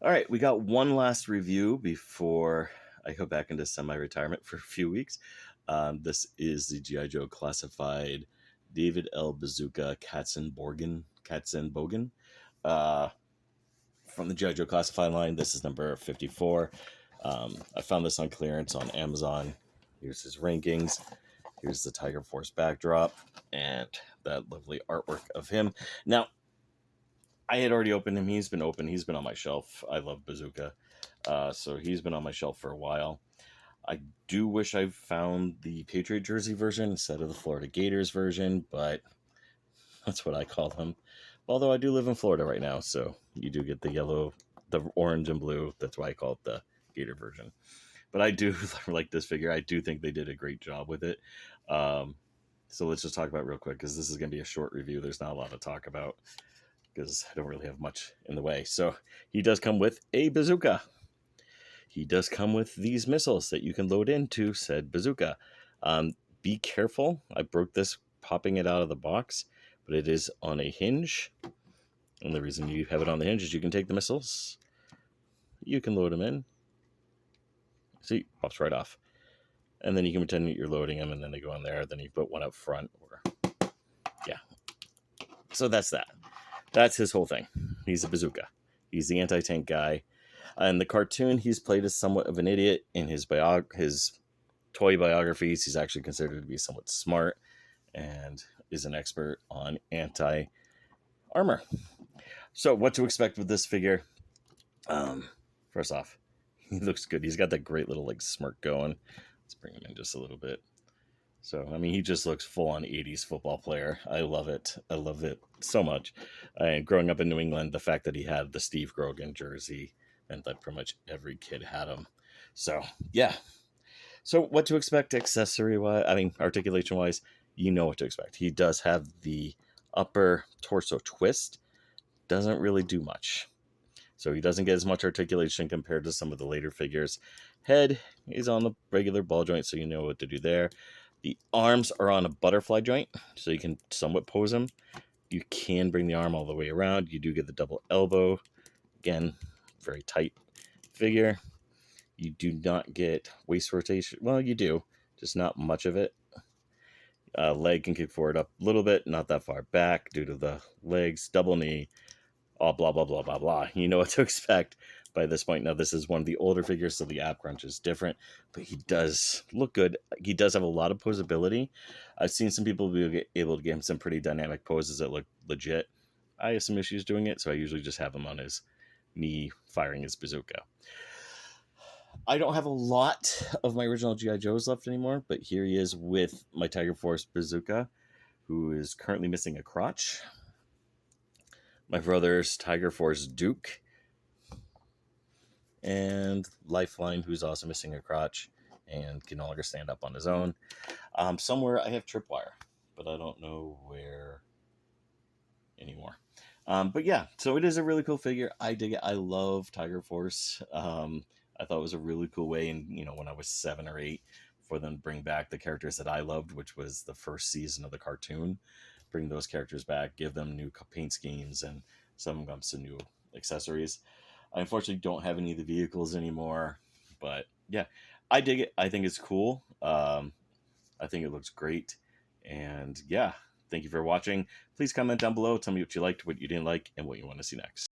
All right, we got one last review before I go back into semi-retirement for a few weeks. This is the G.I. Joe Classified David L. Bazooka Katzenbogen. Uh, from the G.I. Joe Classified line, this is number 54. I found this on clearance on Amazon. Here's his rankings. Here's the Tiger Force backdrop and that lovely artwork of him. Now, I had already opened him. He's been open. He's been on my shelf. I love Bazooka. So he's been on my shelf for a while. I do wish I found the Patriot jersey version instead of the Florida Gators version, but that's what I call them. Although I do live in Florida right now, so you do get the yellow, the orange and blue. That's why I call it the Gator version. But I do like this figure. I do think they did a great job with it. So let's just talk about it real quick, because this is going to be a short review. There's not a lot to talk about, because I don't really have much in the way. So he does come with a bazooka. He does come with these missiles that you can load into said bazooka. Be careful. I broke this popping it out of the box, but it is on a hinge. And the reason you have it on the hinge is you can take the missiles. You can load them in. See, pops right off. And then you can pretend that you're loading them, and then they go in there. Then you put one up front. Yeah. So that's that. That's his whole thing. He's a bazooka. He's the anti-tank guy. In the cartoon, he's played as somewhat of an idiot. In his toy biographies, he's actually considered to be somewhat smart and is an expert on anti-armor. So what to expect with this figure? First off, he looks good. He's got that great little smirk going. Let's bring him in just a little bit. So, I mean, he just looks full-on 80s football player. I love it. I love it so much. And growing up in New England, the fact that he had the Steve Grogan jersey meant that pretty much every kid had him. So, yeah. So, what to expect accessory-wise? I mean, articulation-wise, you know what to expect. He does have the upper torso twist. Doesn't really do much. So, he doesn't get as much articulation compared to some of the later figures. Head is on the regular ball joint, so you know what to do there. The arms are on a butterfly joint, so you can somewhat pose them. You can bring the arm all the way around. You do get the double elbow. Again, very tight figure. You do not get waist rotation. Well, you do, just not much of it. Leg can kick forward up a little bit, not that far back due to the legs. Double knee, all blah, blah, blah, blah, blah. You know what to expect by this point. Now, this is one of the older figures, so the ab crunch is different, but he does look good. He does have a lot of posability. I've seen some people be able to get him some pretty dynamic poses that look legit. I have some issues doing it, so I usually just have him on his knee firing his bazooka. I don't have a lot of my original G.I. Joes left anymore, but here he is with my Tiger Force Bazooka, who is currently missing a crotch. My brother's Tiger Force Duke, and Lifeline, who's also missing a crotch and can no longer stand up on his own. Somewhere I have Tripwire, but I don't know where anymore. But yeah, so it is a really cool figure. I dig it. I love Tiger Force. I thought it was a really cool way, and when I was 7 or 8, for them to bring back the characters that I loved, which was the first season of the cartoon. Bring those characters back, give them new paint schemes, and some new accessories. I unfortunately don't have any of the vehicles anymore, but yeah, I dig it. I think it's cool. I think it looks great. And yeah, thank you for watching. Please comment down below. Tell me what you liked, what you didn't like, and what you want to see next.